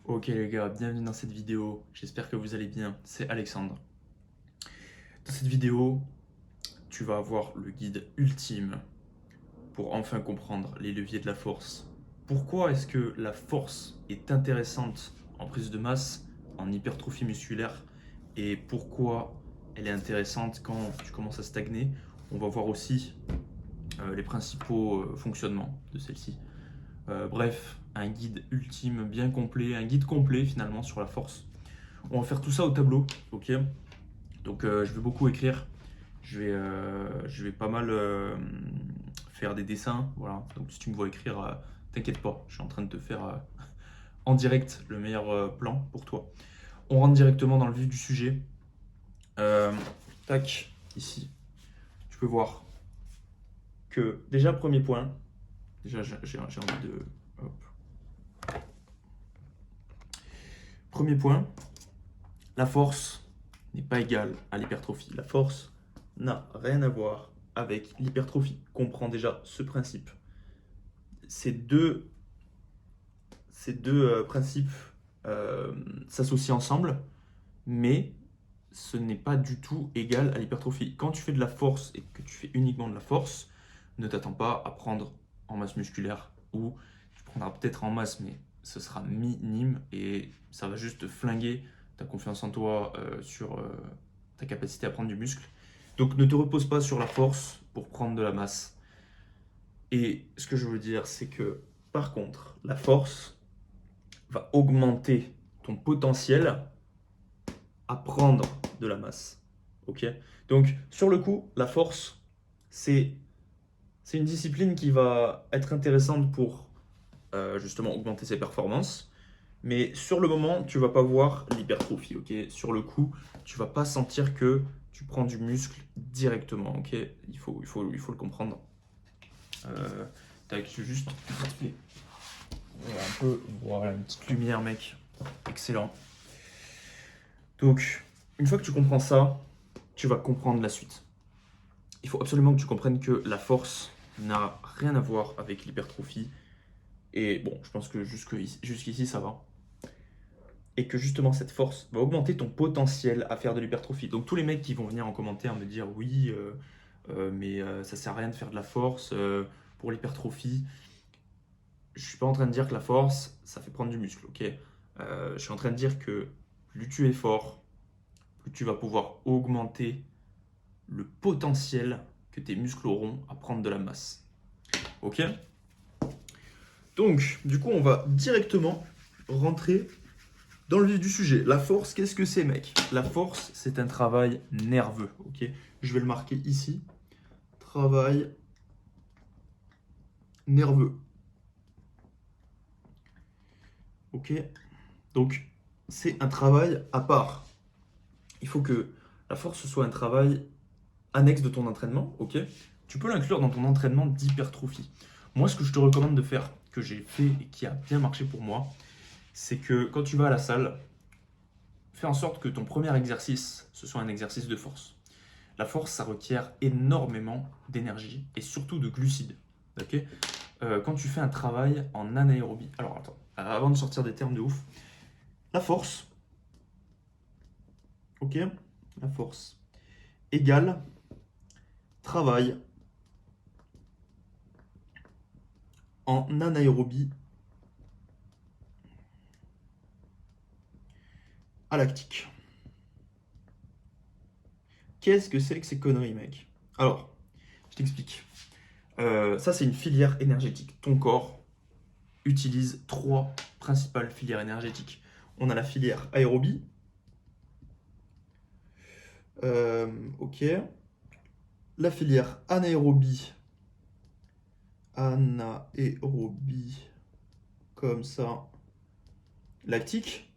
Ok les gars, bienvenue dans cette vidéo, j'espère que vous allez bien, c'est Alexandre. Dans cette vidéo, tu vas avoir le guide ultime pour enfin comprendre les leviers de la force. Pourquoi est-ce que la force est intéressante en prise de masse, en hypertrophie musculaire, et pourquoi elle est intéressante quand tu commences à stagner. On va voir aussi les principaux fonctionnements de celle-ci. Bref, un guide ultime bien complet, un guide complet finalement sur la force. On va faire tout ça au tableau, ok. Donc je vais beaucoup écrire, je vais pas mal faire des dessins, voilà. Donc si tu me vois écrire, t'inquiète pas, je suis en train de te faire en direct le meilleur plan pour toi. On rentre directement dans le vif du sujet. Euh, Tac, ici, tu peux voir que déjà premier point, déjà j'ai envie de... hop. Premier point, la force n'est pas égale à l'hypertrophie. La force n'a rien à voir avec l'hypertrophie. Comprends déjà ce principe. Ces deux, ces deux principes s'associent ensemble, mais ce n'est pas du tout égal à l'hypertrophie. Quand tu fais de la force et que tu fais uniquement de la force, ne t'attends pas à prendre en masse musculaire, ou tu prendras peut-être en masse, mais ce sera minime et ça va juste flinguer ta confiance en toi sur ta capacité à prendre du muscle. Donc ne te repose pas sur la force pour prendre de la masse. Et ce que je veux dire, c'est que par contre, la force va augmenter ton potentiel à prendre de la masse. Ok. Donc sur le coup, la force, c'est c'est une discipline qui va être intéressante pour justement augmenter ses performances. Mais sur le moment, tu vas pas voir l'hypertrophie, ok? Sur le coup, tu vas pas sentir que tu prends du muscle directement, ok? Il faut le comprendre. Tac, je vais juste voilà, un peu, voilà, une petite lumière, mec. Excellent. Donc, une fois que tu comprends ça, tu vas comprendre la suite. Il faut absolument que tu comprennes que la force n'a rien à voir avec l'hypertrophie. Et bon, je pense que jusqu'ici, ça va. Et que justement, cette force va augmenter ton potentiel à faire de l'hypertrophie. Donc, tous les mecs qui vont venir en commentaire me dire oui, mais ça sert à rien de faire de la force pour l'hypertrophie. Je suis pas en train de dire que la force, ça fait prendre du muscle, ok. Je suis en train de dire que plus tu es fort, plus tu vas pouvoir augmenter le potentiel que tes muscles auront à prendre de la masse. Ok. Donc, du coup, on va directement rentrer dans le vif du sujet. La force, qu'est-ce que c'est, mec? La force, c'est un travail nerveux. Ok. Je vais le marquer ici. Travail nerveux. Ok. Donc, c'est un travail à part. Il faut que la force soit un travail annexe de ton entraînement. Ok. Tu peux l'inclure dans ton entraînement d'hypertrophie. Moi, ce que je te recommande de faire, que j'ai fait et qui a bien marché pour moi, c'est que quand tu vas à la salle, fais en sorte que ton premier exercice, ce soit un exercice de force. La force, ça requiert énormément d'énergie et surtout de glucides. Ok. Quand tu fais un travail en anaérobie, alors attends, avant de sortir des termes de ouf, la force, ok, la force égale travail en anaérobie à lactique. Qu'est-ce que c'est que ces conneries, mec? Alors, je t'explique. Ça, c'est une filière énergétique. Ton corps utilise trois principales filières énergétiques. On a la filière aérobie. Ok. La filière anaérobie. Anaérobie. Comme ça. Lactique.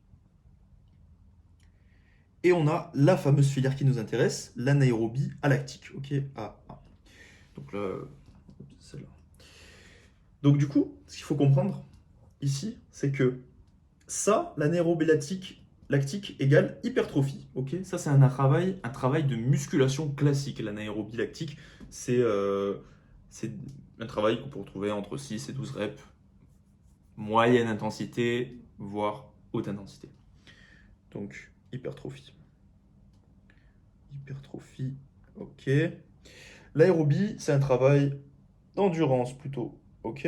Et on a la fameuse filière qui nous intéresse, l'anaérobie alactique. Ok. Donc là, celle-là. Donc du coup, ce qu'il faut comprendre ici, c'est que ça, l'anaérobie lactique égale hypertrophie. Ok, ça c'est un travail de musculation classique. L'anaérobie lactique, c'est un travail qu'on peut retrouver entre 6 et 12 reps, moyenne intensité, voire haute intensité. Donc, hypertrophie. Hypertrophie, ok. L'aérobie, c'est un travail d'endurance plutôt, ok.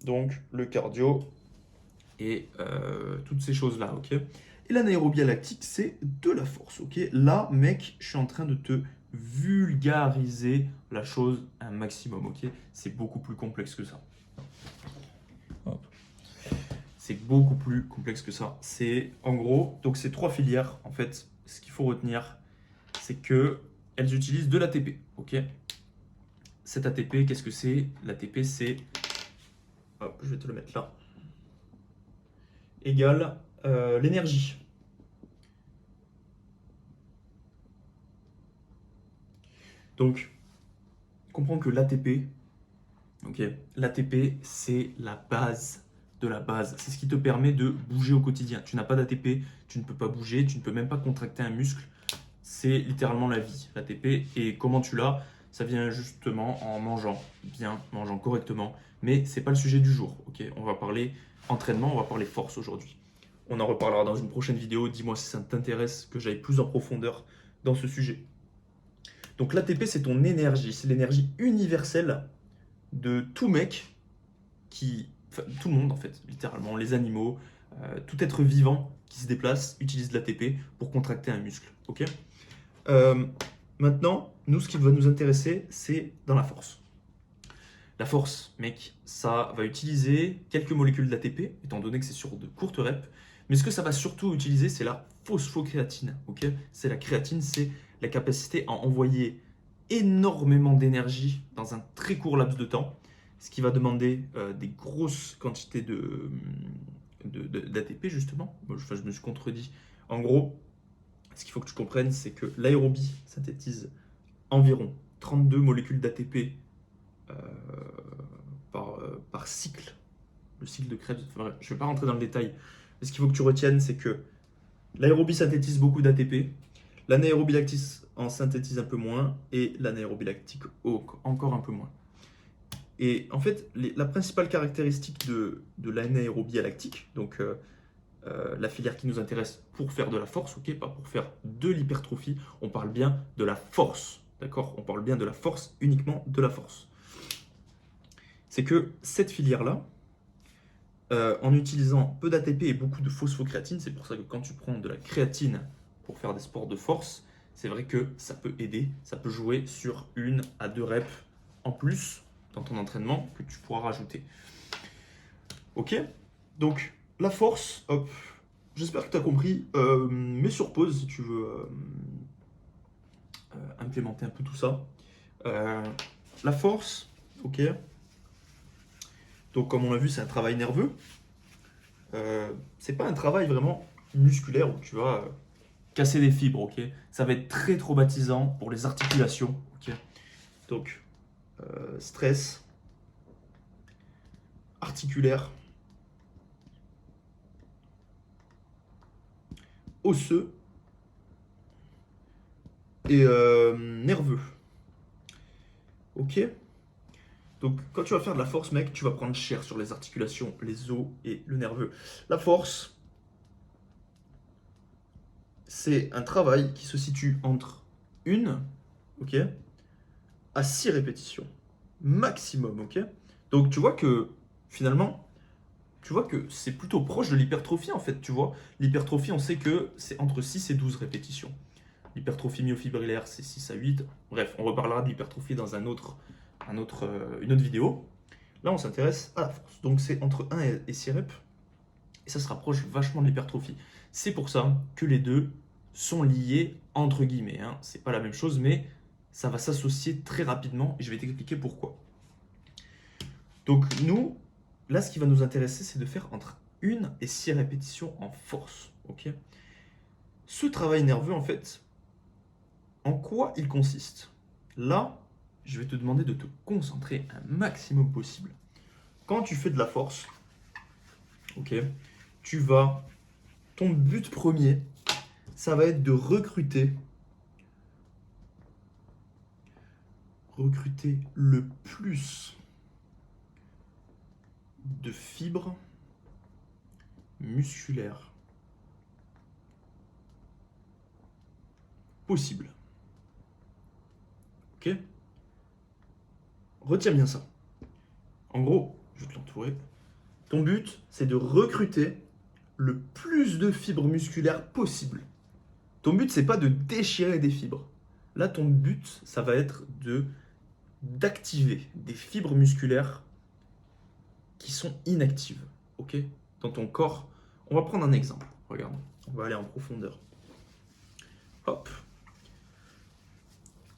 Donc, le cardio et toutes ces choses-là, ok. Et l'anaérobie lactique, c'est de la force, ok. Là, mec, je suis en train de te vulgariser la chose un maximum, ok. C'est beaucoup plus complexe que ça. C'est beaucoup plus complexe que ça. C'est en gros, donc ces trois filières, en fait, ce qu'il faut retenir, c'est que elles utilisent de l'ATP, ok. Cet ATP, qu'est-ce que c'est? L'ATP, c'est, hop, je vais te le mettre là, égale l'énergie. Donc, comprends que l'ATP, ok, l'ATP, c'est la base de la base. C'est ce qui te permet de bouger au quotidien. Tu n'as pas d'ATP, tu ne peux pas bouger, tu ne peux même pas contracter un muscle. C'est littéralement la vie, l'ATP. Et comment tu l'as? Ça vient justement en mangeant bien, mangeant correctement. Mais c'est pas le sujet du jour, ok. On va parler entraînement, on va parler force aujourd'hui. On en reparlera dans une prochaine vidéo. Dis-moi si ça t'intéresse que j'aille plus en profondeur dans ce sujet. Donc l'ATP, c'est ton énergie. C'est l'énergie universelle de tout mec qui... Enfin, tout le monde en fait, littéralement. Les animaux, tout être vivant qui se déplace utilise de l'ATP pour contracter un muscle, ok. Euh, Maintenant, nous, ce qui va nous intéresser, c'est dans la force. La force, mec, ça va utiliser quelques molécules d'ATP, étant donné que c'est sur de courtes reps. Mais ce que ça va surtout utiliser, c'est la phosphocréatine. Ok, c'est la créatine, c'est la capacité à envoyer énormément d'énergie dans un très court laps de temps, ce qui va demander des grosses quantités d'ATP, justement. Enfin, je me suis contredit. En gros, ce qu'il faut que tu comprennes, c'est que l'aérobie synthétise environ 32 molécules d'ATP euh, par cycle. Le cycle de Krebs, enfin, je ne vais pas rentrer dans le détail. Mais ce qu'il faut que tu retiennes, c'est que l'aérobie synthétise beaucoup d'ATP, l'anaérobie lactique en synthétise un peu moins, et l'anaérobie lactique encore un peu moins. Et en fait, la principale caractéristique de l'anaérobie lactique, donc la filière qui nous intéresse pour faire de la force, ok, pas pour faire de l'hypertrophie, on parle bien de la force, d'accord. On parle bien de la force, uniquement de la force. C'est que cette filière-là, en utilisant peu d'ATP et beaucoup de phosphocréatine, c'est pour ça que quand tu prends de la créatine pour faire des sports de force, c'est vrai que ça peut aider, ça peut jouer sur 1 à 2 reps en plus dans ton entraînement que tu pourras rajouter. Ok. Donc la force, hop, j'espère que tu as compris. Mets sur pause si tu veux implémenter un peu tout ça. La force, ok. Donc comme on l'a vu, c'est un travail nerveux. C'est pas un travail vraiment musculaire où tu vas casser des fibres, ok. Ça va être très traumatisant pour les articulations, ok. Donc stress articulaire, osseux et nerveux. Ok. Donc quand tu vas faire de la force, mec, tu vas prendre cher sur les articulations, les os et le nerveux. La force, c'est un travail qui se situe entre 1, ok, à 6 répétitions. Maximum, ok. Donc tu vois que finalement, tu vois que c'est plutôt proche de l'hypertrophie en fait, tu vois. L'hypertrophie, on sait que c'est entre 6 et 12 répétitions. L'hypertrophie myofibrillaire, c'est 6 à 8. Bref, on reparlera de l'hypertrophie dans une autre vidéo. Là, on s'intéresse à la force. Donc, c'est entre 1 et 6 reps. Et ça se rapproche vachement de l'hypertrophie. C'est pour ça que les deux sont liés entre guillemets. Hein. C'est pas la même chose, mais ça va s'associer très rapidement et je vais t'expliquer pourquoi. Donc, nous, là, ce qui va nous intéresser, c'est de faire entre 1 et 6 répétitions en force. Ok. Ce travail nerveux, en fait, en quoi il consiste? Là, je vais te demander de te concentrer un maximum possible. Quand tu fais de la force, ok, ton but premier, ça va être de recruter le plus de fibres musculaires possible. Ok? Retiens bien ça. En gros, je vais te l'entourer. Ton but, c'est de recruter le plus de fibres musculaires possible. Ton but, c'est pas de déchirer des fibres. Là, ton but, ça va être d'activer des fibres musculaires qui sont inactives, ok, dans ton corps. On va prendre un exemple. Regarde, on va aller en profondeur. Hop.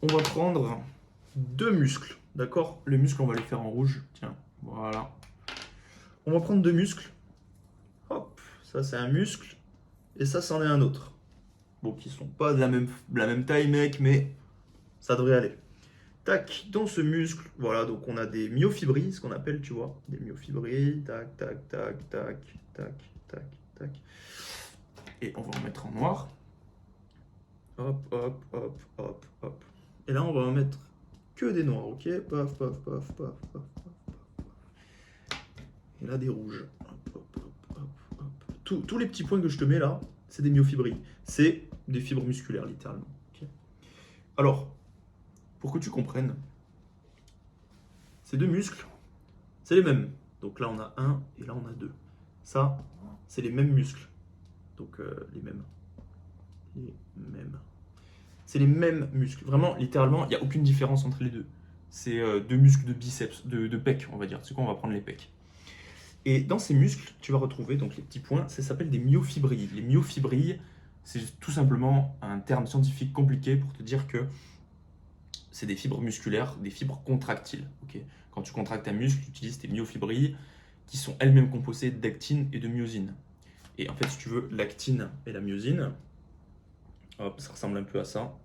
On va prendre 2 muscles, d'accord? Les muscles, on va les faire en rouge. Tiens, voilà. On va prendre 2 muscles. Hop, ça c'est un muscle et ça c'en est un autre. Bon, qui sont pas de la même taille, mec, mais ça devrait aller. Tac, dans ce muscle, voilà, donc on a des myofibrilles, ce qu'on appelle, tu vois, des myofibrilles, tac, tac, tac, tac, tac, tac, tac. Et on va en mettre en noir. Hop, hop, hop, hop, hop. Et là, on va en mettre que des noirs, ok? Paf, paf, paf, paf, paf, paf. Et là, des rouges. Hop, hop, hop, hop, hop. Tous les petits points que je te mets là, c'est des myofibrilles. C'est des fibres musculaires, littéralement. Okay. Alors, pour que tu comprennes, ces 2 muscles, c'est les mêmes. Donc là, on a 1 et là, on a 2. Ça, c'est les mêmes muscles. Donc les mêmes. Les mêmes. C'est les mêmes muscles. Vraiment, littéralement, il n'y a aucune différence entre les deux. C'est 2 muscles de biceps, de pec, on va dire. C'est quoi, on va prendre les pecs. Et dans ces muscles, tu vas retrouver donc les petits points, ça s'appelle des myofibrilles. Les myofibrilles, c'est tout simplement un terme scientifique compliqué pour te dire que c'est des fibres musculaires, des fibres contractiles. Okay, quand tu contractes un muscle, tu utilises tes myofibrilles qui sont elles-mêmes composées d'actine et de myosine. Et en fait, si tu veux, l'actine et la myosine, hop, ça ressemble un peu à ça.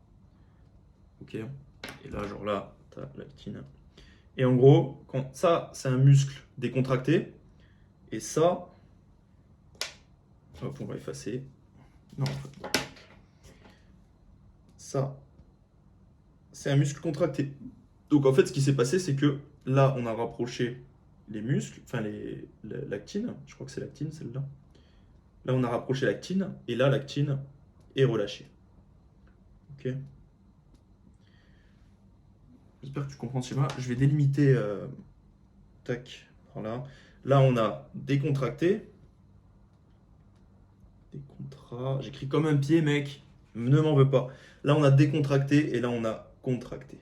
Ok. Et là, genre là, tu as l'actine. Et en gros, quand ça, c'est un muscle décontracté. Et ça, hop, on va effacer. Non, en fait. Ça, c'est un muscle contracté. Donc en fait, ce qui s'est passé, c'est que là, on a rapproché les muscles, enfin l'actine, je crois que c'est l'actine celle-là. Là, on a rapproché l'actine, et là, l'actine est relâchée. Ok. J'espère que tu comprends ce schéma. Je vais délimiter, tac, par là. Là, on a décontracté. J'écris comme un pied, mec. Ne m'en veux pas. Là, on a décontracté, et là, on a contracté.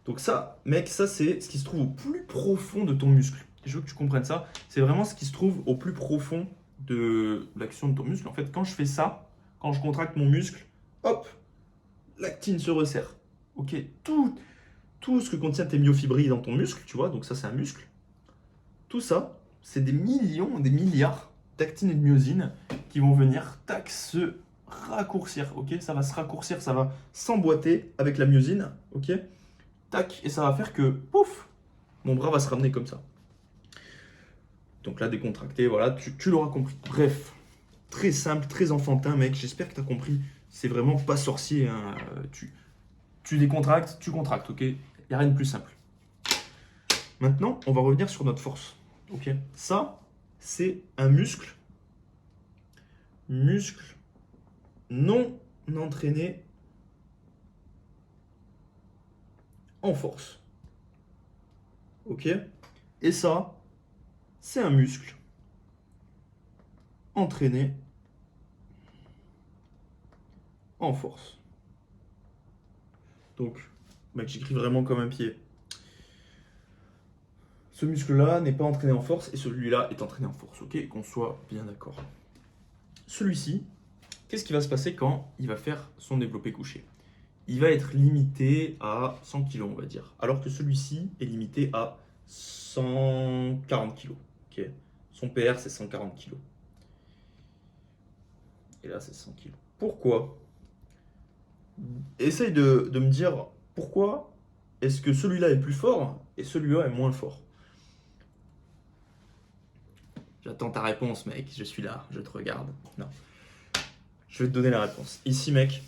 Donc ça, mec, ça c'est ce qui se trouve au plus profond de ton muscle. Je veux que tu comprennes ça. C'est vraiment ce qui se trouve au plus profond de l'action de ton muscle. En fait, quand je fais ça, quand je contracte mon muscle, hop, l'actine se resserre. Ok, tout ce que contient tes myofibrilles dans ton muscle, tu vois, donc ça c'est un muscle. Tout ça, c'est des millions, des milliards d'actines et de myosine qui vont venir, tac, se raccourcir. Ok, ça va se raccourcir, ça va s'emboîter avec la myosine. Ok. Tac, et ça va faire que, pouf, mon bras va se ramener comme ça. Donc là, décontracté, voilà, tu l'auras compris. Bref, très simple, très enfantin, mec, j'espère que tu as compris. C'est vraiment pas sorcier, hein. Tu décontractes, tu contractes, ok? Il n'y a rien de plus simple. Maintenant, on va revenir sur notre force, ok? Ça, c'est un muscle non entraîné en force. Ok? Et ça, c'est un muscle entraîné en force. Donc, mec, j'écris vraiment comme un pied. Ce muscle-là n'est pas entraîné en force et celui-là est entraîné en force, ok? Qu'on soit bien d'accord. Celui-ci, qu'est-ce qui va se passer quand il va faire son développé couché? Il va être limité à 100 kg, on va dire. Alors que celui-ci est limité à 140 kg. Okay, son PR, c'est 140 kg. Et là, c'est 100 kg. Pourquoi? Essaye de me dire pourquoi est-ce que celui-là est plus fort et celui-là est moins fort? J'attends ta réponse, mec. Je suis là, je te regarde. Non. Je vais te donner la réponse. Ici, mec,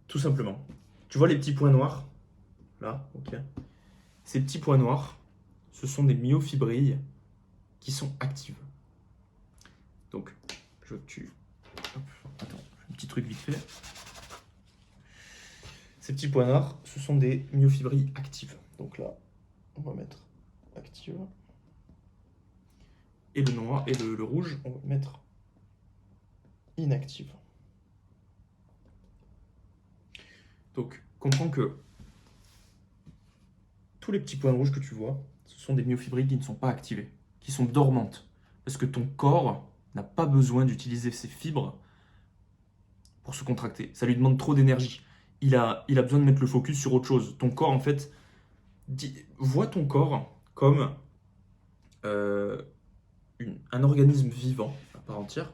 tout simplement. Tu vois les petits points noirs? Là, ok. Ces petits points noirs, ce sont des myofibrilles qui sont actives. Donc, je veux que tu... Hop, attends, un petit truc vite fait. Ces petits points noirs, ce sont des myofibrilles actives. Donc là, on va mettre active. Et le noir et le rouge, on va mettre inactive. Donc, comprends que tous les petits points rouges que tu vois, ce sont des myofibrilles qui ne sont pas activées, qui sont dormantes. Parce que ton corps n'a pas besoin d'utiliser ses fibres pour se contracter. Ça lui demande trop d'énergie. Il a besoin de mettre le focus sur autre chose. Ton corps, en fait, vois ton corps comme un organisme vivant à part entière.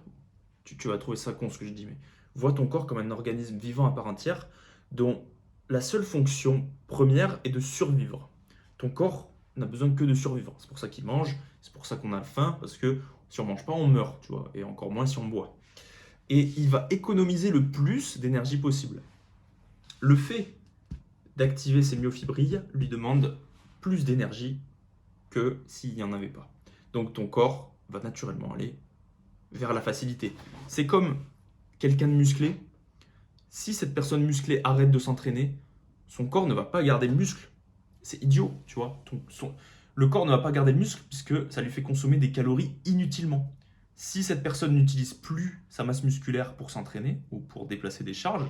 Tu vas trouver ça con ce que je dis, mais vois ton corps comme un organisme vivant à part entière dont la seule fonction première est de survivre. Ton corps n'a besoin que de survivre. C'est pour ça qu'il mange, c'est pour ça qu'on a faim, parce que si on mange pas, on meurt, tu vois, et encore moins si on boit. Et il va économiser le plus d'énergie possible. Le fait d'activer ces myofibrilles lui demande plus d'énergie que s'il n'y en avait pas. Donc ton corps va naturellement aller vers la facilité. C'est comme quelqu'un de musclé. Si cette personne musclée arrête de s'entraîner, son corps ne va pas garder le muscle. C'est idiot, tu vois. Le corps ne va pas garder le muscle puisque ça lui fait consommer des calories inutilement. Si cette personne n'utilise plus sa masse musculaire pour s'entraîner ou pour déplacer des charges,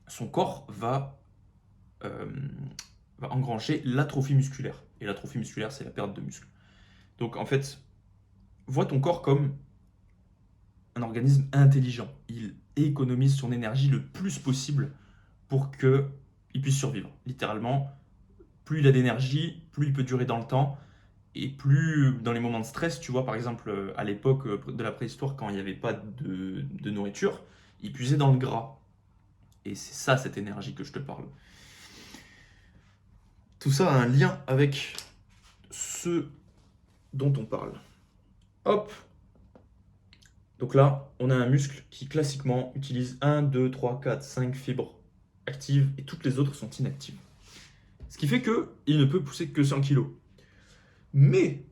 son corps va engranger l'atrophie musculaire. Et l'atrophie musculaire, c'est la perte de muscle. Donc en fait, vois ton corps comme un organisme intelligent. Il économise son énergie le plus possible pour qu'il puisse survivre. Littéralement, plus il a d'énergie, plus il peut durer dans le temps, et plus dans les moments de stress, tu vois, par exemple, à l'époque de la préhistoire, quand il n'y avait pas de nourriture, il puisait dans le gras. Et c'est ça, cette énergie que je te parle. Tout ça a un lien avec ce dont on parle. Hop. Donc là, on a un muscle qui classiquement utilise 1, 2, 3, 4, 5 fibres actives et toutes les autres sont inactives. Ce qui fait qu'il ne peut pousser que 100 kg. Mais,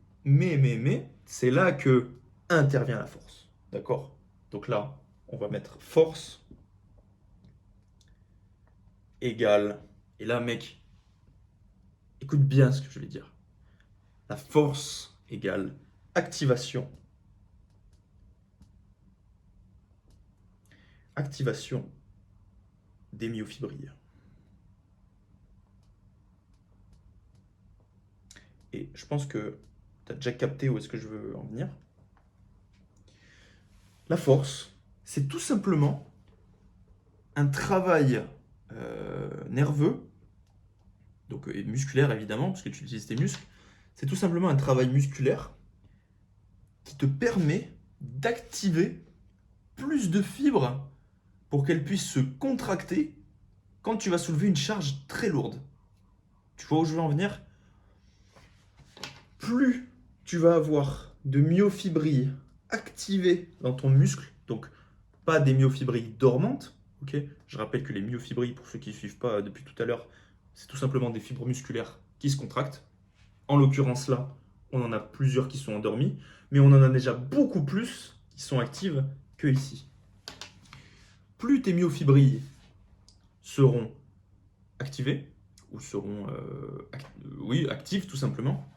c'est là que intervient la force. D'accord? Donc là, on va mettre force égale. Et là, mec, écoute bien ce que je vais dire. La force égale activation. Activation des myofibrilles. Et je pense que tu as déjà capté où est-ce que je veux en venir. La force, c'est tout simplement un travail nerveux, donc et musculaire évidemment, parce que tu utilises tes muscles. C'est tout simplement un travail musculaire qui te permet d'activer plus de fibres pour qu'elles puissent se contracter quand tu vas soulever une charge très lourde. Tu vois où je veux en venir? Plus tu vas avoir de myofibrilles activées dans ton muscle, donc pas des myofibrilles dormantes, ok? Je rappelle que les myofibrilles, pour ceux qui ne suivent pas depuis tout à l'heure, c'est tout simplement des fibres musculaires qui se contractent. En l'occurrence là, on en a plusieurs qui sont endormies, mais on en a déjà beaucoup plus qui sont actives que ici. Plus tes myofibrilles seront activées, ou seront actives tout simplement,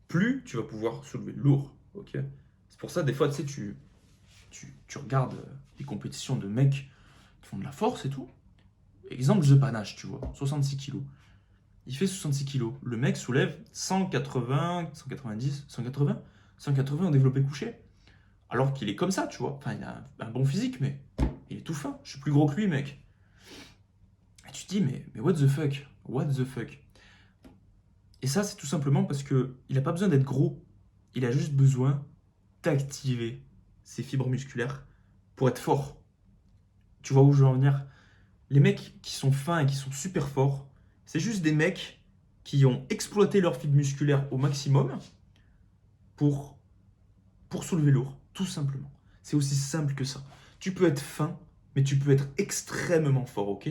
plus tu vas pouvoir soulever lourd. Ok. C'est pour ça, des fois, tu sais, tu regardes des compétitions de mecs qui font de la force et tout. Exemple, The Panache, tu vois, 66 kilos. Il fait 66 kilos. Le mec soulève 180, 190, 180, 180 en développé couché. Alors qu'il est comme ça, tu vois. Enfin, il a un bon physique, mais il est tout fin. Je suis plus gros que lui, mec. Et tu te dis, mais what the fuck? What the fuck? Et ça, c'est tout simplement parce qu'il n'a pas besoin d'être gros. Il a juste besoin d'activer ses fibres musculaires pour être fort. Tu vois où je veux en venir? Les mecs qui sont fins et qui sont super forts, c'est juste des mecs qui ont exploité leurs fibres musculaires au maximum pour soulever lourd, tout simplement. C'est aussi simple que ça. Tu peux être fin, mais tu peux être extrêmement fort, ok?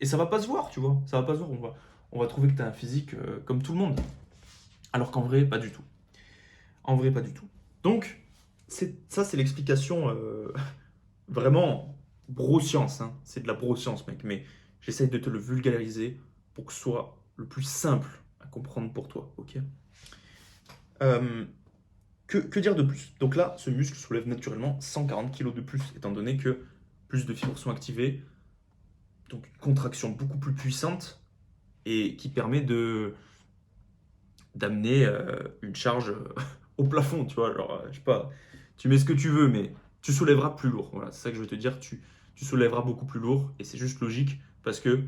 Et ça va pas se voir, tu vois. Ça va pas se voir. On va trouver que tu as un physique comme tout le monde. Alors qu'en vrai, pas du tout. En vrai, pas du tout. Donc, ça, c'est l'explication vraiment broscience. Hein. C'est de la broscience, mec. Mais J'essaye de te le vulgariser pour que ce soit le plus simple à comprendre pour toi, ok? Que dire de plus? Donc là, ce muscle soulève naturellement 140 kg de plus, étant donné que plus de fibres sont activées, donc une contraction beaucoup plus puissante et qui permet d'amener une charge au plafond, tu vois, genre, je sais pas, tu mets ce que tu veux, mais tu soulèveras plus lourd, voilà, c'est ça que je veux te dire, tu soulèveras beaucoup plus lourd, et c'est juste logique, parce que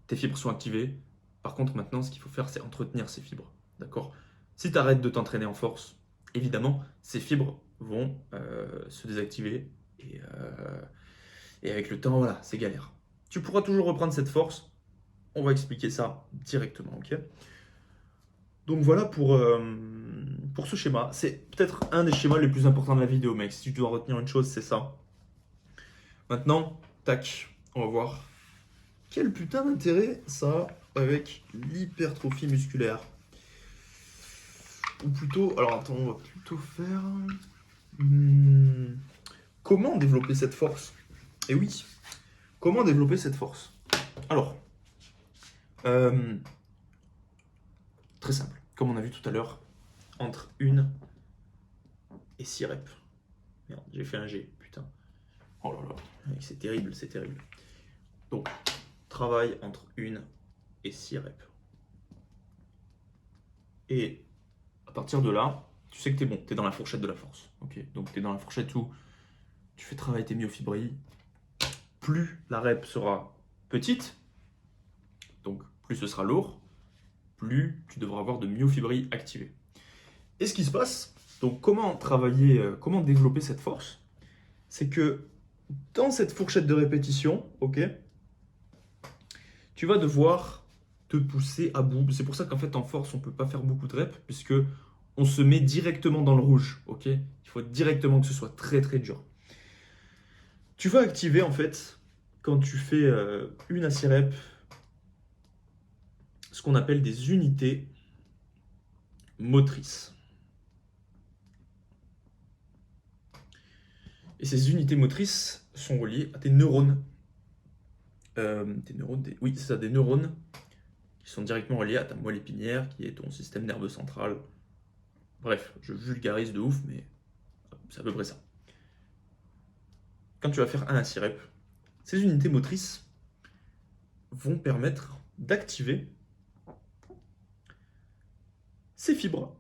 tes fibres sont activées. Par contre, maintenant, ce qu'il faut faire, c'est entretenir ces fibres, d'accord? Si tu arrêtes de t'entraîner en force, évidemment, ces fibres vont se désactiver, et avec le temps, voilà, c'est galère. Tu pourras toujours reprendre cette force, on va expliquer ça directement, ok? Donc voilà pour ce schéma. C'est peut-être un des schémas les plus importants de la vidéo, mec. Si tu dois retenir une chose, c'est ça. Maintenant, tac, on va voir quel putain d'intérêt ça a avec l'hypertrophie musculaire. Ou plutôt, alors attends, on va plutôt faire... comment développer cette force? Et oui, comment développer cette force? Alors, très simple. Comme on a vu tout à l'heure, entre 1 et 6 reps. Merde, j'ai fait un G, putain. Oh là là, c'est terrible, c'est terrible. Donc, travail entre 1 et 6 reps. Et à partir de là, tu sais que t'es bon, t'es dans la fourchette de la force. Ok, donc t'es dans la fourchette où tu fais travailler tes myofibrilles. Plus la rep sera petite, donc plus ce sera lourd, plus tu devras avoir de myofibrilles activées. Et ce qui se passe, donc comment travailler, comment développer cette force, c'est que dans cette fourchette de répétition, ok, tu vas devoir te pousser à bout. C'est pour ça qu'en fait en force on ne peut pas faire beaucoup de reps puisque on se met directement dans le rouge, ok. Il faut directement que ce soit très très dur. Tu vas activer en fait quand tu fais 1 à 6 reps ce qu'on appelle des unités motrices. Et ces unités motrices sont reliées à tes neurones. Oui, c'est ça, des neurones qui sont directement reliés à ta moelle épinière, qui est ton système nerveux central. Bref, je vulgarise de ouf, mais c'est à peu près ça. Quand tu vas faire 1 à 6 reps, ces unités motrices vont permettre d'activer ces fibres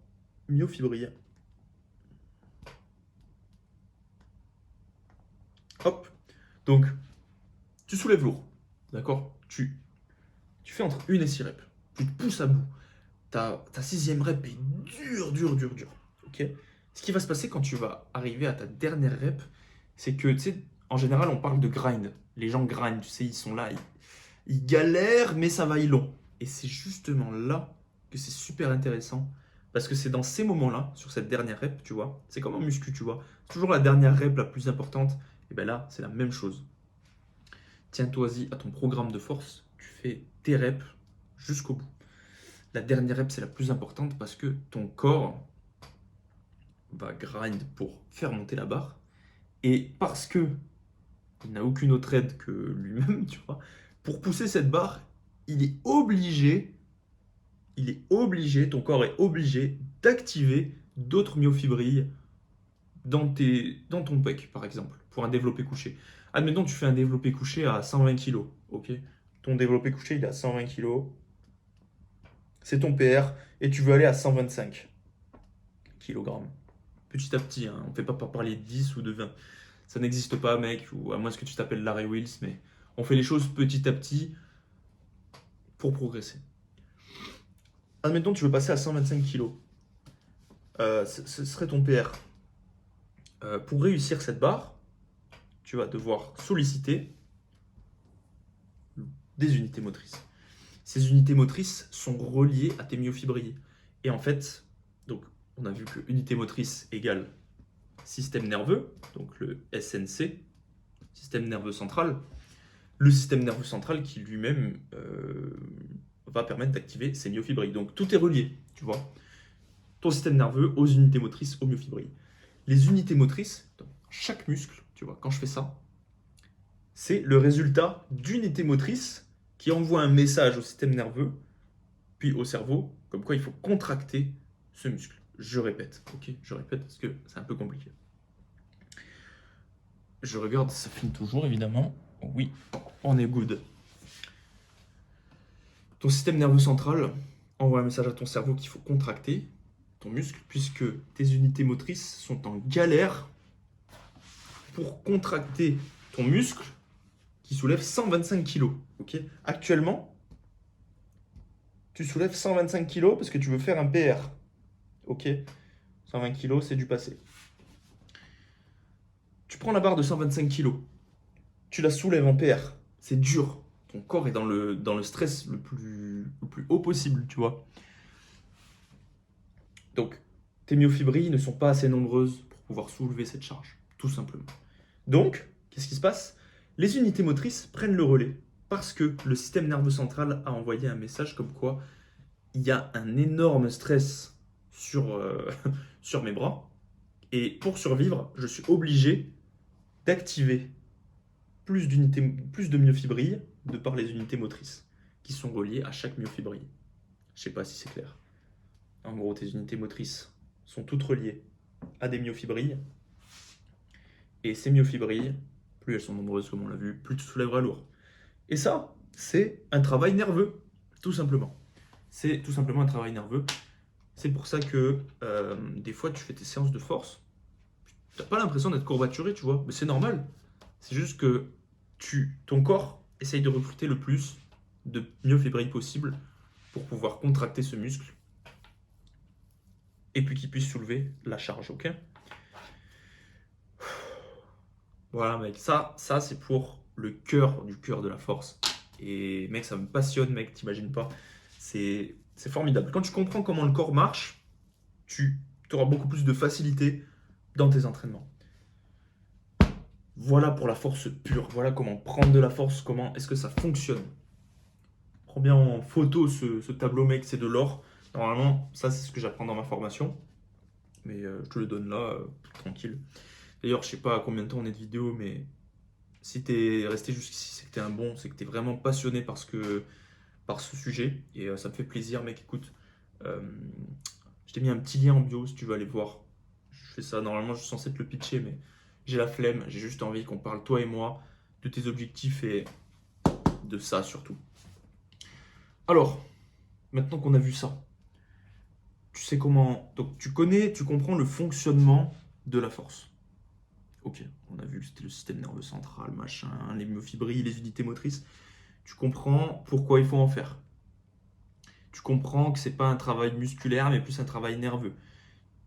myofibrilles. Hop. Donc, tu soulèves lourd, d'accord? Tu fais entre 1 et 6 reps. Tu te pousses à bout. Ta 6e rep est dur. Ok. Ce qui va se passer quand tu vas arriver à ta dernière rep, c'est que, tu sais, en général, on parle de grind. Les gens grindent, tu sais, ils sont là, ils galèrent, mais ça va, ils l'ont. Et c'est justement là que c'est super intéressant. Parce que c'est dans ces moments-là, sur cette dernière rep, tu vois, c'est comme en muscu, tu vois. C'est toujours la dernière rep la plus importante. Et bien là, c'est la même chose. Tiens-toi-y à ton programme de force. Tu fais tes reps jusqu'au bout. La dernière rep, c'est la plus importante parce que ton corps va grind pour faire monter la barre. Et parce que il n'a aucune autre aide que lui-même, tu vois, pour pousser cette barre, il est obligé, ton corps est obligé d'activer d'autres myofibrilles dans ton pec, par exemple, pour un développé couché. Admettons, tu fais un développé couché à 120 kg, ok? Ton développé couché, il est à 120 kg. C'est ton PR et tu veux aller à 125 kg. Petit à petit, hein, on ne fait pas parler de 10 ou de 20. Ça n'existe pas, mec, ou à moins que tu t'appelles Larry Wills, mais on fait les choses petit à petit pour progresser. Admettons, tu veux passer à 125 kg. Ce serait ton PR. Pour réussir cette barre, tu vas devoir solliciter des unités motrices. Ces unités motrices sont reliées à tes myofibrilles. Et en fait, donc, on a vu que unité motrice égale système nerveux, donc le SNC, système nerveux central. Le système nerveux central qui lui-même va permettre d'activer ces myofibrilles. Donc tout est relié, tu vois. Ton système nerveux aux unités motrices, aux myofibrilles. Les unités motrices, dans chaque muscle, tu vois, quand je fais ça, c'est le résultat d'unités motrices qui envoient un message au système nerveux, puis au cerveau, comme quoi il faut contracter ce muscle. Je répète, ok? Je répète parce que c'est un peu compliqué. Je regarde, ça filme toujours évidemment. Oui, on est good. Ton système nerveux central envoie un message à ton cerveau qu'il faut contracter ton muscle, puisque tes unités motrices sont en galère pour contracter ton muscle qui soulève 125 kg. Okay, actuellement, tu soulèves 125 kg parce que tu veux faire un PR. Ok, 120 kg, c'est du passé. Tu prends la barre de 125 kg, tu la soulèves en PR. C'est dur. Ton corps est dans le stress le plus haut possible, tu vois. Donc, tes myofibrilles ne sont pas assez nombreuses pour pouvoir soulever cette charge, tout simplement. Donc, qu'est-ce qui se passe? Les unités motrices prennent le relais parce que le système nerveux central a envoyé un message comme quoi il y a un énorme stress sur, sur mes bras. Et pour survivre, je suis obligé d'activer plus de myofibrilles de par les unités motrices qui sont reliées à chaque myofibrille. Je ne sais pas si c'est clair. En gros, tes unités motrices sont toutes reliées à des myofibrilles. Et ces myofibrilles, plus elles sont nombreuses, comme on l'a vu, plus tu soulèveras lourd. Et ça, c'est un travail nerveux, tout simplement. C'est tout simplement un travail nerveux. C'est pour ça que des fois, tu fais tes séances de force. Tu n'as pas l'impression d'être courbaturé, tu vois. Mais c'est normal. C'est juste que ton corps essaye de recruter le plus de myofibrilles possible pour pouvoir contracter ce muscle et puis qu'il puisse soulever la charge, ok? Voilà, mec, ça c'est pour le cœur du cœur de la force. Et mec, ça me passionne, mec, t'imagines pas. C'est formidable. Quand tu comprends comment le corps marche, tu auras beaucoup plus de facilité dans tes entraînements. Voilà pour la force pure. Voilà comment prendre de la force, comment est-ce que ça fonctionne. Prends bien en photo ce tableau, mec, c'est de l'or. Normalement, ça c'est ce que j'apprends dans ma formation. Mais je te le donne là, tranquille. D'ailleurs, je sais pas à combien de temps on est de vidéo, mais si t'es resté jusqu'ici, c'est que t'es un bon, c'est que t'es vraiment passionné par ce sujet. Et ça me fait plaisir, mec. Écoute, euh, je t'ai mis un petit lien en bio si tu veux aller voir. Je fais ça, normalement, je suis censé te le pitcher, mais j'ai la flemme. J'ai juste envie qu'on parle, toi et moi, de tes objectifs et de ça surtout. Alors, maintenant qu'on a vu ça, tu sais comment. Donc, tu comprends le fonctionnement de la force. Ok, on a vu que c'était le système nerveux central, machin, les myofibrilles, les unités motrices. Tu comprends pourquoi il faut en faire. Tu comprends que c'est pas un travail musculaire, mais plus un travail nerveux.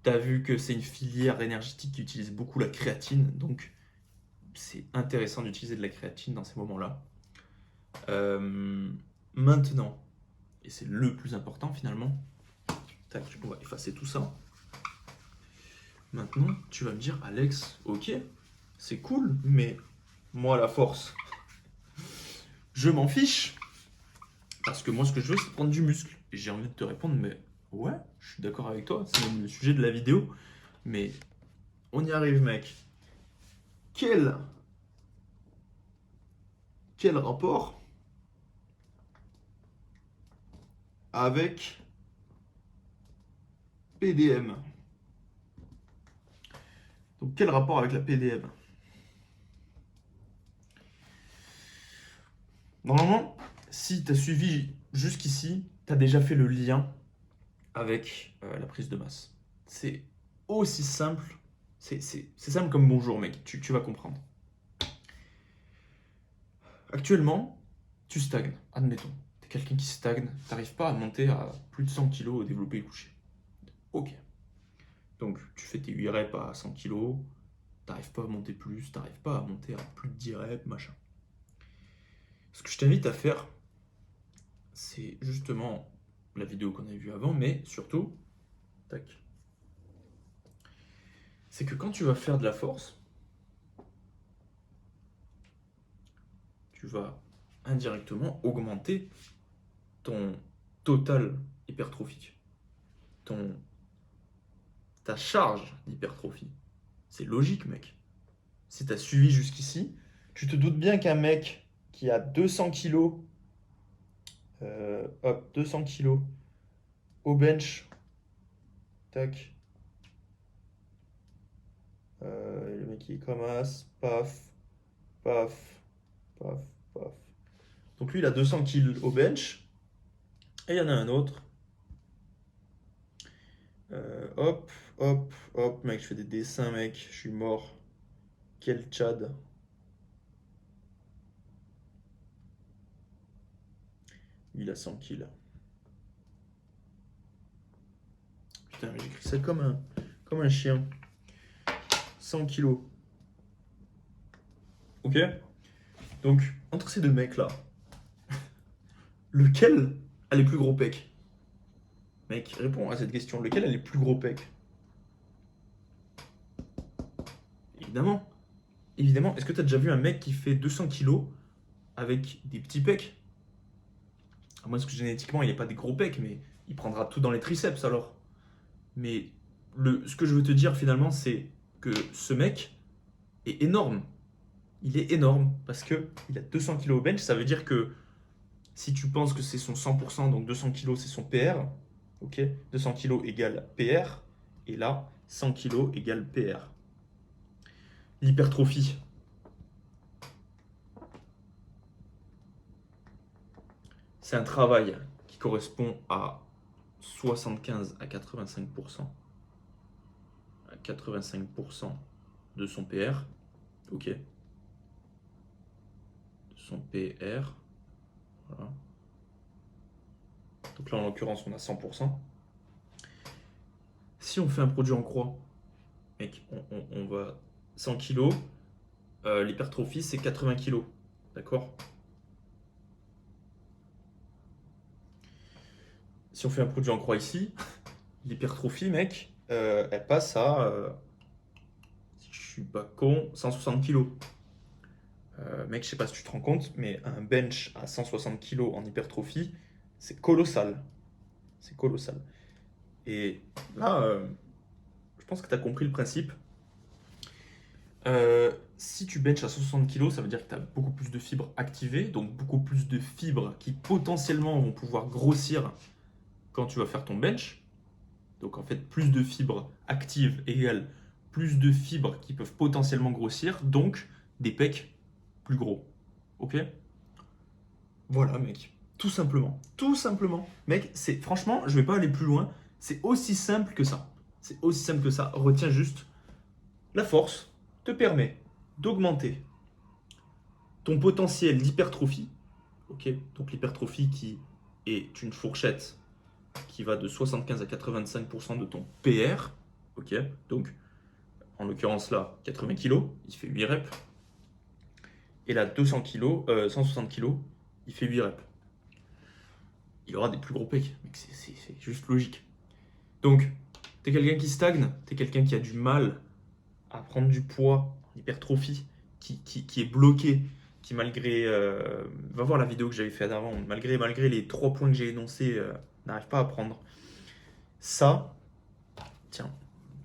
Tu as vu que c'est une filière énergétique qui utilise beaucoup la créatine, donc c'est intéressant d'utiliser de la créatine dans ces moments-là. Maintenant, et c'est le plus important finalement, tac, on va effacer tout ça. Maintenant, tu vas me dire, Alex, ok, c'est cool, mais moi, la force, je m'en fiche. Parce que moi, ce que je veux, c'est prendre du muscle. Et j'ai envie de te répondre, mais ouais, je suis d'accord avec toi, c'est même le sujet de la vidéo. Mais on y arrive, mec. Quel rapport avec PDM? Donc, quel rapport avec la PDM? Normalement, si tu as suivi jusqu'ici, tu as déjà fait le lien avec la prise de masse. C'est aussi simple, c'est simple comme bonjour, mec, tu vas comprendre. Actuellement, tu stagnes, admettons. Tu es quelqu'un qui stagne, tu n'arrives pas à monter à plus de 100 kg au développé couché. Ok. Donc, tu fais tes 8 reps à 100 kg, tu n'arrives pas à monter plus, tu n'arrives pas à monter à plus de 10 reps, machin. Ce que je t'invite à faire, c'est justement la vidéo qu'on a vue avant, mais surtout, tac, c'est que quand tu vas faire de la force, tu vas indirectement augmenter ton total hypertrophique, ta charge d'hypertrophie. C'est logique, mec. Si tu as suivi jusqu'ici, Tu te doutes bien qu'un mec qui a 200 kilos, hop, 200 kilos au bench, tac, le mec il est comme as, paf, paf, paf, paf. Donc lui il a 200 kilos au bench, et il y en a un autre, hop, hop, hop, mec, je fais des dessins, mec, je suis mort. Quel Tchad. Lui, il a 100 kills. Putain, mais j'écris ça comme un chien. 100 kilos. Ok? Donc, entre ces deux mecs-là, lequel a les plus gros pecs? Mec, réponds à cette question. Lequel a les plus gros pecs? Évidemment. Évidemment. Est-ce que tu as déjà vu un mec qui fait 200 kilos avec des petits pecs? À moins que génétiquement, il n'ait pas des gros pecs, mais il prendra tout dans les triceps alors. Mais ce que je veux te dire finalement, c'est que ce mec est énorme. Il est énorme parce qu'il a 200 kilos au bench. Ça veut dire que si tu penses que c'est son 100%, donc 200 kilos c'est son PR, ok, 200 kilos égale PR, et là, 100 kilos égale PR. L'hypertrophie. C'est un travail qui correspond à 75 à 85%. À 85% de son PR. Ok. De son PR. Voilà. Donc là, en l'occurrence, on a 100%. Si on fait un produit en croix, mec, on va 100 kg, l'hypertrophie, c'est 80 kg. D'accord? Si on fait un produit en croix ici, l'hypertrophie, mec, elle passe à, si je suis pas con, 160 kg. Mec, je sais pas si tu te rends compte, mais un bench à 160 kg en hypertrophie, c'est colossal. C'est colossal. Et là, je pense que tu as compris le principe. Si tu benches à 160 kg, ça veut dire que tu as beaucoup plus de fibres activées, donc beaucoup plus de fibres qui potentiellement vont pouvoir grossir quand tu vas faire ton bench. Donc en fait, plus de fibres actives égale plus de fibres qui peuvent potentiellement grossir, donc des pecs plus gros. Ok? Voilà, mec. Tout simplement. Tout simplement. Mec, c'est franchement, je vais pas aller plus loin. C'est aussi simple que ça. C'est aussi simple que ça. Retiens juste, la force te permet d'augmenter ton potentiel d'hypertrophie. Ok? Donc l'hypertrophie qui est une fourchette qui va de 75 à 85% de ton PR. Ok? Donc en l'occurrence là, 80 kg, il fait 8 reps. Et là, 200 kg, 160 kg, il fait 8 reps. Il aura des plus gros pecs. C'est juste logique. Donc, t'es quelqu'un qui stagne, t'es quelqu'un qui a du mal à prendre du poids, en hypertrophie, qui est bloqué, qui malgré... va voir la vidéo que j'avais faite avant, malgré les 3 points que j'ai énoncés, n'arrive pas à prendre. Ça, tiens,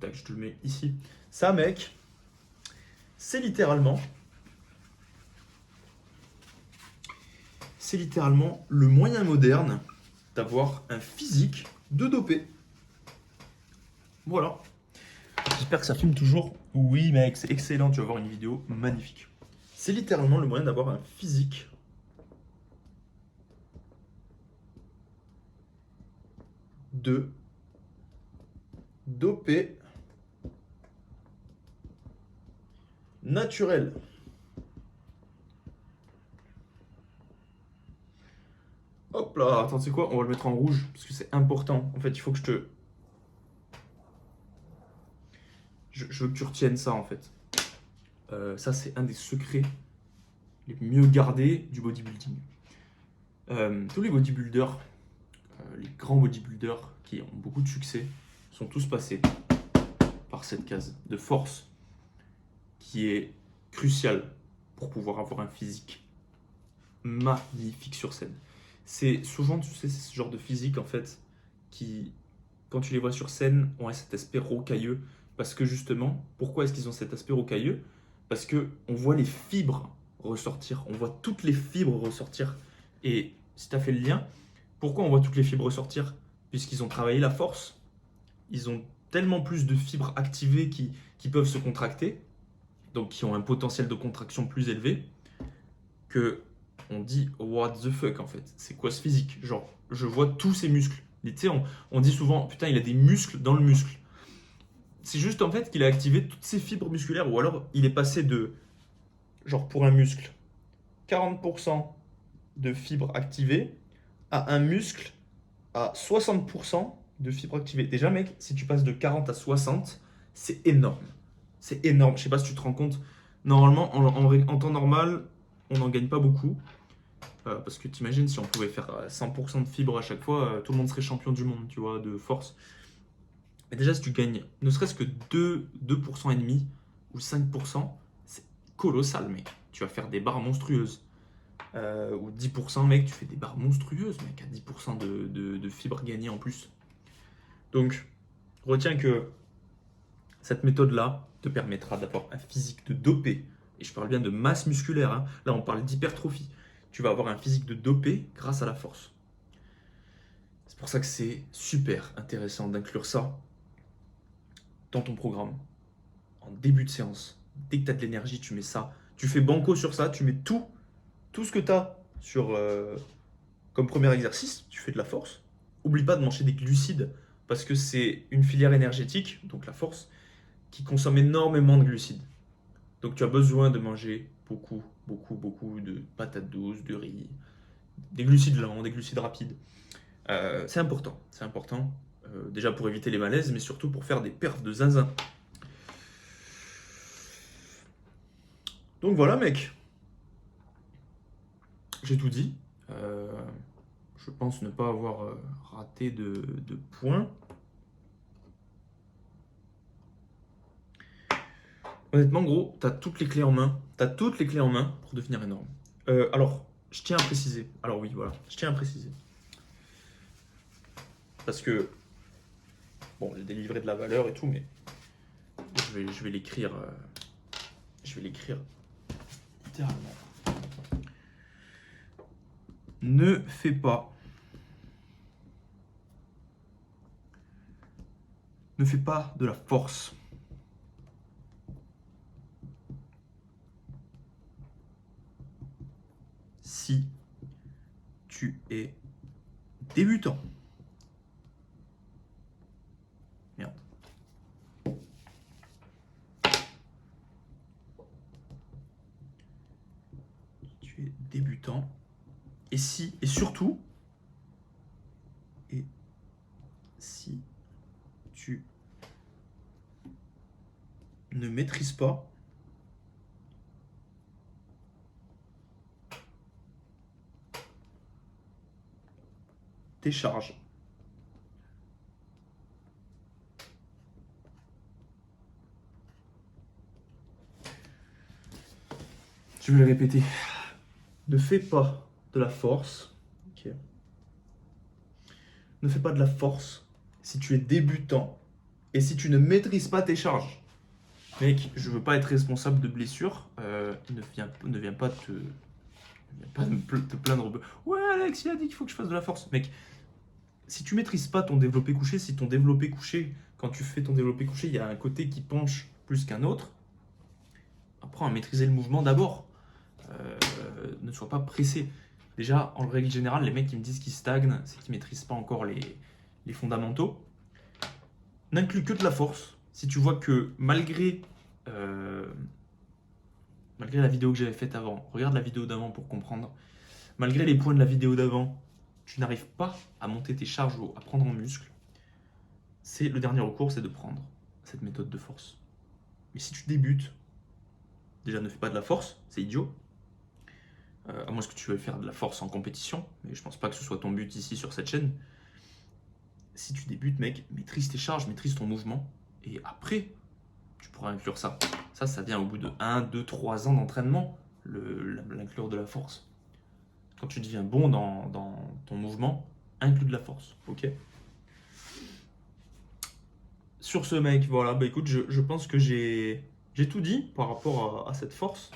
tac, je te le mets ici. Ça, mec, c'est littéralement le moyen moderne d'avoir un physique de dopé. Voilà. J'espère que ça filme toujours. Oui, mec, c'est excellent. Tu vas voir une vidéo magnifique. C'est littéralement le moyen d'avoir un physique de dopé naturel. Hop là, attends, tu sais quoi? On va le mettre en rouge parce que c'est important. En fait, il faut que je veux que tu retiennes ça en fait. Ça, c'est un des secrets les mieux gardés du bodybuilding. Tous les bodybuilders, les grands bodybuilders qui ont beaucoup de succès, sont tous passés par cette case de force qui est cruciale pour pouvoir avoir un physique magnifique sur scène. C'est souvent, tu sais, c'est ce genre de physique en fait qui, quand tu les vois sur scène, ont cet aspect rocailleux. Parce que justement, pourquoi est-ce qu'ils ont cet aspect rocailleux? Parce que on voit les fibres ressortir. On voit toutes les fibres ressortir. Et si tu as fait le lien, pourquoi on voit toutes les fibres ressortir? Puisqu'ils ont travaillé la force. Ils ont tellement plus de fibres activées qui peuvent se contracter, donc qui ont un potentiel de contraction plus élevé, que on dit what the fuck en fait. C'est quoi ce physique? Genre, je vois tous ces muscles. Tu sais, on dit souvent putain, il a des muscles dans le muscle. C'est juste en fait qu'il a activé toutes ses fibres musculaires, ou alors il est passé de, genre pour un muscle, 40% de fibres activées à un muscle à 60% de fibres activées. Déjà, mec, si tu passes de 40 à 60, c'est énorme. C'est énorme. Je sais pas si tu te rends compte. Normalement, en temps normal, on n'en gagne pas beaucoup. Parce que t'imagines, si on pouvait faire 100% de fibres à chaque fois, tout le monde serait champion du monde, tu vois, de force. Mais déjà, si tu gagnes ne serait-ce que 2% et demi ou 5%, c'est colossal, mec. Tu vas faire des barres monstrueuses. Ou 10%, mec, tu fais des barres monstrueuses, mec, à 10% de fibres gagnées en plus. Donc, retiens que cette méthode-là te permettra d'avoir un physique de dopé. Et je parle bien de masse musculaire, hein. Là, on parle d'hypertrophie. Tu vas avoir un physique de dopé grâce à la force. C'est pour ça que c'est super intéressant d'inclure ça dans ton programme. En début de séance, dès que tu as de l'énergie, tu mets ça. Tu fais banco sur ça, tu mets tout ce que tu as sur, comme premier exercice, tu fais de la force. Oublie pas de manger des glucides parce que c'est une filière énergétique, donc la force, qui consomme énormément de glucides. Donc tu as besoin de manger beaucoup de patates douces, de riz, des glucides lents, des glucides rapides. C'est important, c'est important. Déjà pour éviter les malaises, mais surtout pour faire des pertes de zinzin. Donc voilà mec, j'ai tout dit. Je pense ne pas avoir raté de points. Honnêtement, gros, t'as toutes les clés en main. T'as toutes les clés en main pour devenir énorme. Alors, je tiens à préciser. Alors oui, voilà, je tiens à préciser. Parce que, bon, j'ai délivré de la valeur et tout, mais je vais l'écrire. Je vais l'écrire littéralement. Ne fais pas. Ne fais pas de la force. Si tu es débutant. Merde. Tu es débutant. Et surtout, si tu ne maîtrises pas tes charges. Je vais le répéter. Ne fais pas de la force. Okay. Ne fais pas de la force si tu es débutant et si tu ne maîtrises pas tes charges. Mec, je veux pas être responsable de blessures. Ne viens pas te plaindre. Ouais, Alex, il a dit qu'il faut que je fasse de la force. Mec, si tu maîtrises pas ton développé couché, si ton développé couché, quand tu fais ton développé couché, il y a un côté qui penche plus qu'un autre, apprends à maîtriser le mouvement d'abord. Ne sois pas pressé. Déjà, en règle générale, les mecs qui me disent qu'ils stagnent, c'est qu'ils maîtrisent pas encore les fondamentaux. N'inclus que de la force. Si tu vois que malgré la vidéo que j'avais faite avant, regarde la vidéo d'avant pour comprendre, malgré les points de la vidéo d'avant, tu n'arrives pas à monter tes charges ou à prendre en muscle, c'est le dernier recours, c'est de prendre cette méthode de force. Mais si tu débutes, déjà ne fais pas de la force, c'est idiot. À moins que tu veuilles faire de la force en compétition, mais je pense pas que ce soit ton but ici sur cette chaîne. Si tu débutes, mec, maîtrise tes charges, maîtrise ton mouvement, et après, tu pourras inclure ça. Ça vient au bout de 1, 2, 3 ans d'entraînement, l'inclure de la force. Quand tu deviens bon dans ton mouvement, inclus de la force, ok? Sur ce, mec, voilà, bah écoute, je pense que j'ai tout dit par rapport à cette force.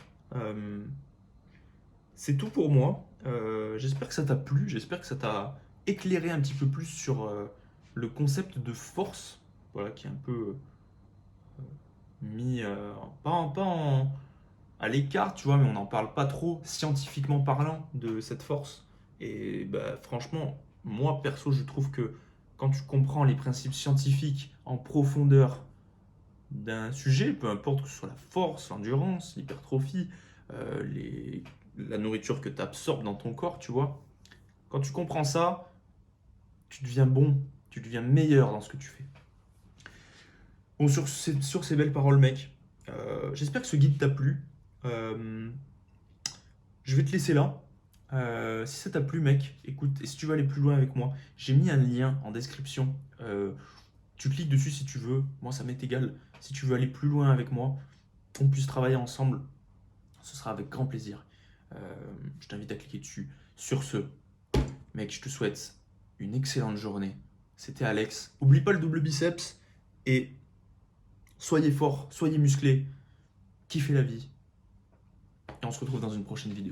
C'est tout pour moi. J'espère que ça t'a plu, j'espère que ça t'a éclairé un petit peu plus sur le concept de force, voilà, qui est un peu mis à l'écart, tu vois, mais on n'en parle pas trop scientifiquement parlant de cette force. Et bah, franchement, moi perso, je trouve que quand tu comprends les principes scientifiques en profondeur d'un sujet, peu importe que ce soit la force, l'endurance, l'hypertrophie, euh, les- la nourriture que tu absorbes dans ton corps, tu vois, quand tu comprends ça, tu deviens bon, tu deviens meilleur dans ce que tu fais. Bon, sur ces belles paroles, mec, j'espère que ce guide t'a plu. Euh, je vais te laisser là. Si ça t'a plu, mec, écoute, et si tu veux aller plus loin avec moi, j'ai mis un lien en description. Tu cliques dessus si tu veux. Moi, ça m'est égal. Si tu veux aller plus loin avec moi, qu'on puisse travailler ensemble, ce sera avec grand plaisir. Euh, je t'invite à cliquer dessus. Sur ce, mec, je te souhaite une excellente journée. C'était Alex. Oublie pas le double biceps et soyez fort, soyez musclés, kiffez la vie. Et on se retrouve dans une prochaine vidéo.